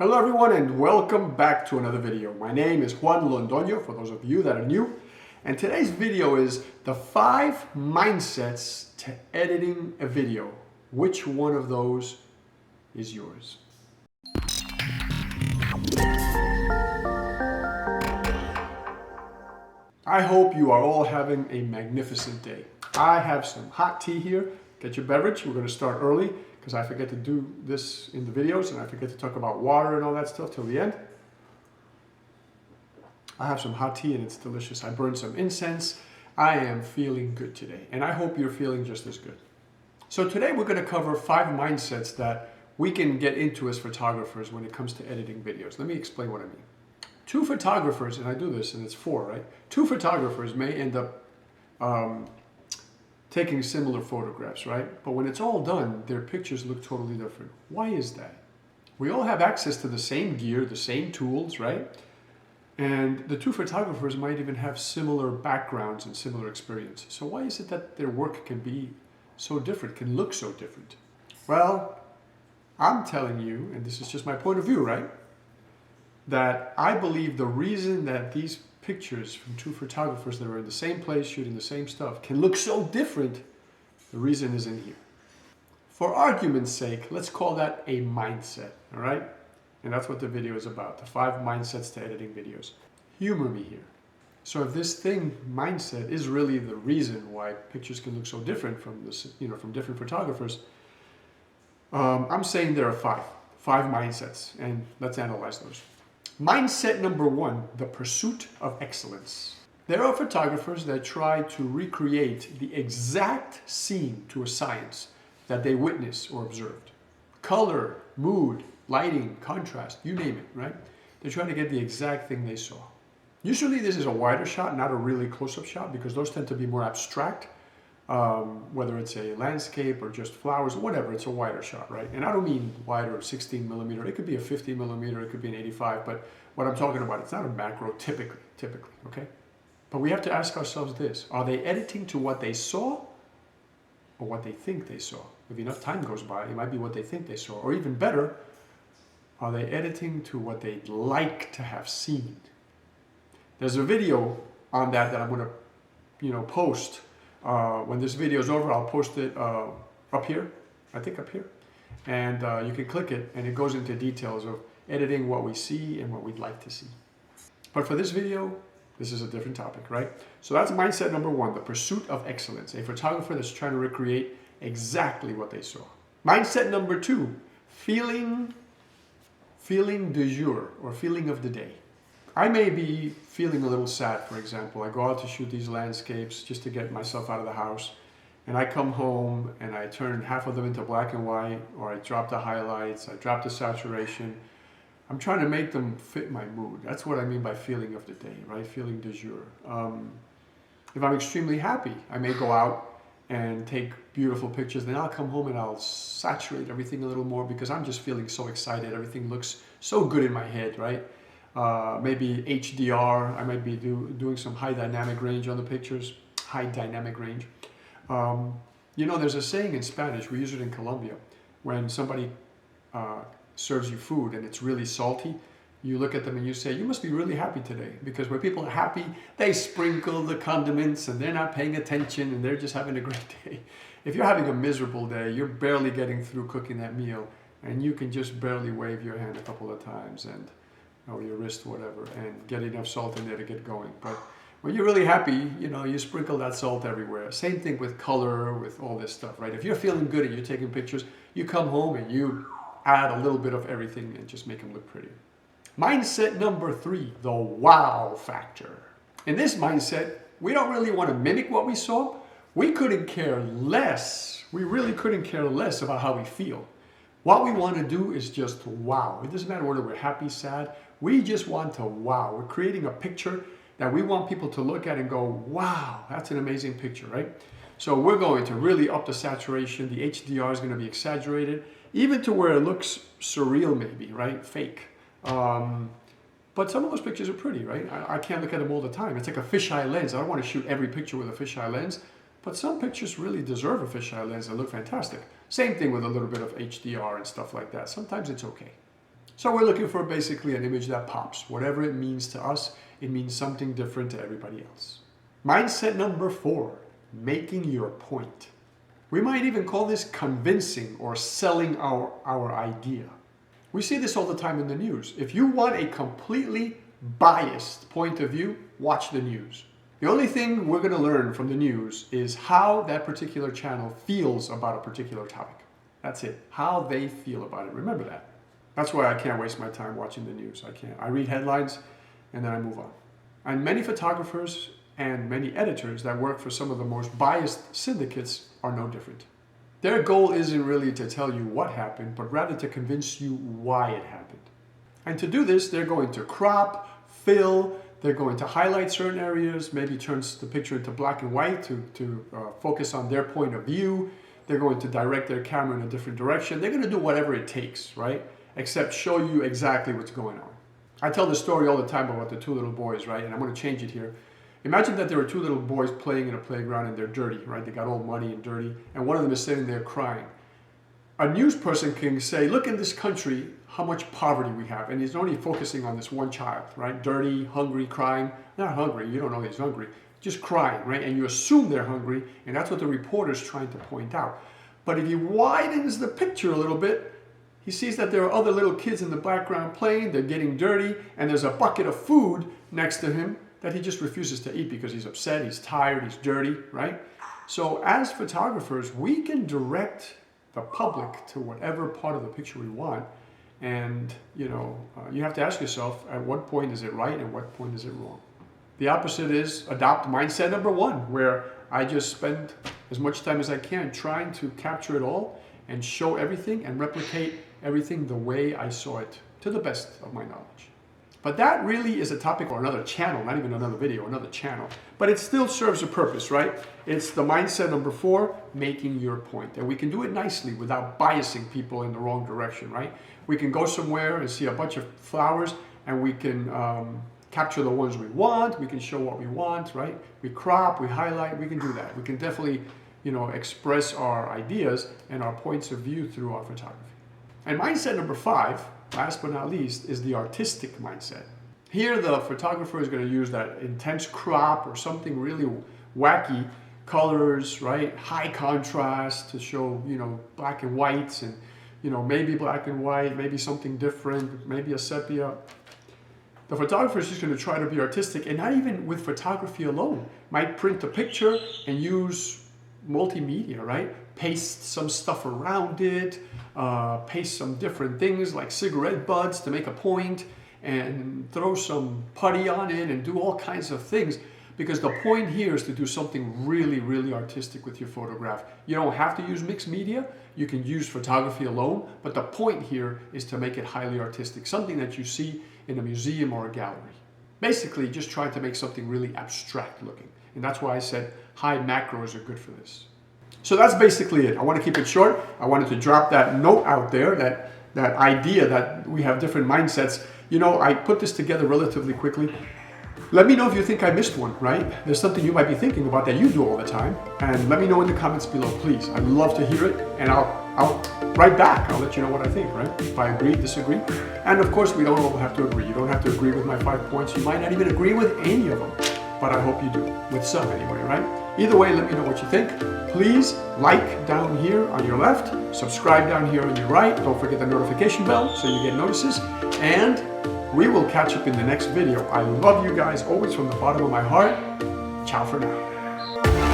Hello everyone and welcome back to another video. My name is Juan Londoño for those of you that are new. And today's video is the 5 mindsets to editing a video. Which one of those is yours? I hope you are all having a magnificent day. I have some hot tea here. Get your beverage. We're going to start early because I forget to do this in the videos and I forget to talk about water and all that stuff till the end. I have some hot tea and it's delicious. I burned some incense. I am feeling good today and I hope you're feeling just as good. So today we're going to cover 5 mindsets that we can get into as photographers when it comes to editing videos. Let me explain what I mean. 2 photographers, and I do this and it's 4, right? 2 photographers may end up taking similar photographs, right? But when it's all done, their pictures look totally different. Why is that? We all have access to the same gear, the same tools, right? And the 2 photographers might even have similar backgrounds and similar experience. So why is it that their work can be so different, can look so different? Well, I'm telling you, and this is just my point of view, right? That I believe the reason that these pictures from 2 photographers that are in the same place shooting the same stuff can look so different, the reason is in here. For argument's sake, let's call that a mindset, all right? And that's what the video is about, the 5 mindsets to editing videos. Humor me here. So if this mindset is really the reason why pictures can look so different from this, from different photographers, I'm saying there are 5 mindsets, and let's analyze those. Mindset number 1, the pursuit of excellence. There are photographers that try to recreate the exact scene to a science that they witnessed or observed. Color, mood, lighting, contrast, you name it, right? They're trying to get the exact thing they saw. Usually this is a wider shot, not a really close-up shot, because those tend to be more abstract. Whether it's a landscape or just flowers, whatever, it's a wider shot, right? And I don't mean wider, 16 millimeter. It could be a 50 millimeter, it could be an 85, but what I'm talking about, it's not a macro typically, okay? But we have to ask ourselves this: are they editing to what they saw or what they think they saw? If enough time goes by, it might be what they think they saw, or even better, are they editing to what they'd like to have seen? There's a video on that I'm going to, post. When this video is over, I'll post it up here, I think up here, and you can click it and it goes into details of editing what we see and what we'd like to see. But for this video, this is a different topic, right? So that's mindset number 1, the pursuit of excellence, a photographer that's trying to recreate exactly what they saw. Mindset number 2, feeling du jour, or feeling of the day. I may be feeling a little sad, for example. I go out to shoot these landscapes just to get myself out of the house. And I come home and I turn half of them into black and white, or I drop the highlights, I drop the saturation. I'm trying to make them fit my mood. That's what I mean by feeling of the day, right? Feeling du jour. If I'm extremely happy, I may go out and take beautiful pictures. Then I'll come home and I'll saturate everything a little more because I'm just feeling so excited. Everything looks so good in my head, right? Maybe HDR, I might be doing some high dynamic range on the pictures, high dynamic range. There's a saying in Spanish, we use it in Colombia, when somebody serves you food and it's really salty, you look at them and you say, you must be really happy today, because when people are happy, they sprinkle the condiments and they're not paying attention and they're just having a great day. If you're having a miserable day, you're barely getting through cooking that meal and you can just barely wave your hand a couple of times and or your wrist, whatever, and get enough salt in there to get going. But when you're really happy, you sprinkle that salt everywhere. Same thing with color, with all this stuff, right? If you're feeling good and you're taking pictures, you come home and you add a little bit of everything and just make them look prettier. Mindset number 3, the wow factor. In this mindset, we don't really want to mimic what we saw. We couldn't care less. We really couldn't care less about how we feel. What we want to do is just wow. It doesn't matter whether we're happy, sad. We just want to wow. We're creating a picture that we want people to look at and go, wow, that's an amazing picture, right? So we're going to really up the saturation. The HDR is going to be exaggerated, even to where it looks surreal maybe, right? Fake. But some of those pictures are pretty, right? I can't look at them all the time. It's like a fisheye lens. I don't want to shoot every picture with a fisheye lens, but some pictures really deserve a fisheye lens and look fantastic. Same thing with a little bit of HDR and stuff like that. Sometimes it's okay. So we're looking for basically an image that pops. Whatever it means to us, it means something different to everybody else. Mindset number 4, making your point. We might even call this convincing or selling our idea. We see this all the time in the news. If you want a completely biased point of view, watch the news. The only thing we're going to learn from the news is how that particular channel feels about a particular topic. That's it. How they feel about it. Remember that. That's why I can't waste my time watching the news. I can't. I read headlines and then I move on. And many photographers and many editors that work for some of the most biased syndicates are no different. Their goal isn't really to tell you what happened, but rather to convince you why it happened. And to do this, they're going to crop, fill, they're going to highlight certain areas, maybe turns the picture into black and white to focus on their point of view. They're going to direct their camera in a different direction. They're going to do whatever it takes, right? Except show you exactly what's going on. I tell this story all the time about the 2 little boys, right? And I'm going to change it here. Imagine that there were 2 little boys playing in a playground and they're dirty, right? They got all muddy and dirty, and one of them is sitting there crying. A news person can say, look in this country, how much poverty we have. And he's only focusing on this one child, right? Dirty, hungry, crying. Not hungry, you don't know he's hungry. Just crying, right? And you assume they're hungry, and that's what the reporter's trying to point out. But if he widens the picture a little bit, he sees that there are other little kids in the background playing, they're getting dirty, and there's a bucket of food next to him that he just refuses to eat because he's upset, he's tired, he's dirty, right? So as photographers, we can direct the public to whatever part of the picture we want. And, you have to ask yourself, at what point is it right and what point is it wrong? The opposite is adopt mindset number 1, where I just spend as much time as I can trying to capture it all and show everything and replicate everything the way I saw it to the best of my knowledge. But that really is a topic for another channel, not even another video, another channel. But it still serves a purpose, right? It's the mindset number 4, making your point. And we can do it nicely without biasing people in the wrong direction, right? We can go somewhere and see a bunch of flowers and we can capture the ones we want. We can show what we want, right? We crop, we highlight, we can do that. We can definitely, express our ideas and our points of view through our photography. And mindset number 5, last but not least, is the artistic mindset. Here, the photographer is going to use that intense crop or something really wacky, colors, right? High contrast to show, black and whites and, maybe black and white, maybe something different, maybe a sepia. The photographer is just going to try to be artistic, and not even with photography alone. Might print a picture and use multimedia, right? Paste some stuff around it, paste some different things like cigarette butts to make a point, and throw some putty on it and do all kinds of things, because the point here is to do something really, really artistic with your photograph. You don't have to use mixed media. You can use photography alone, but the point here is to make it highly artistic, something that you see in a museum or a gallery. Basically, just trying to make something really abstract looking. And that's why I said high macros are good for this. So that's basically it. I want to keep it short. I wanted to drop that note out there, that idea that we have different mindsets. I put this together relatively quickly. Let me know if you think I missed one, right? There's something you might be thinking about that you do all the time. And let me know in the comments below, please. I'd love to hear it, and I'll write back. I'll let you know what I think, right? If I agree, disagree. And of course, we don't all have to agree. You don't have to agree with my 5 points. You might not even agree with any of them, but I hope you do, with some anyway, right? Either way, let me know what you think. Please like down here on your left, subscribe down here on your right. Don't forget the notification bell so you get notices. And we will catch up in the next video. I love you guys always from the bottom of my heart. Ciao for now.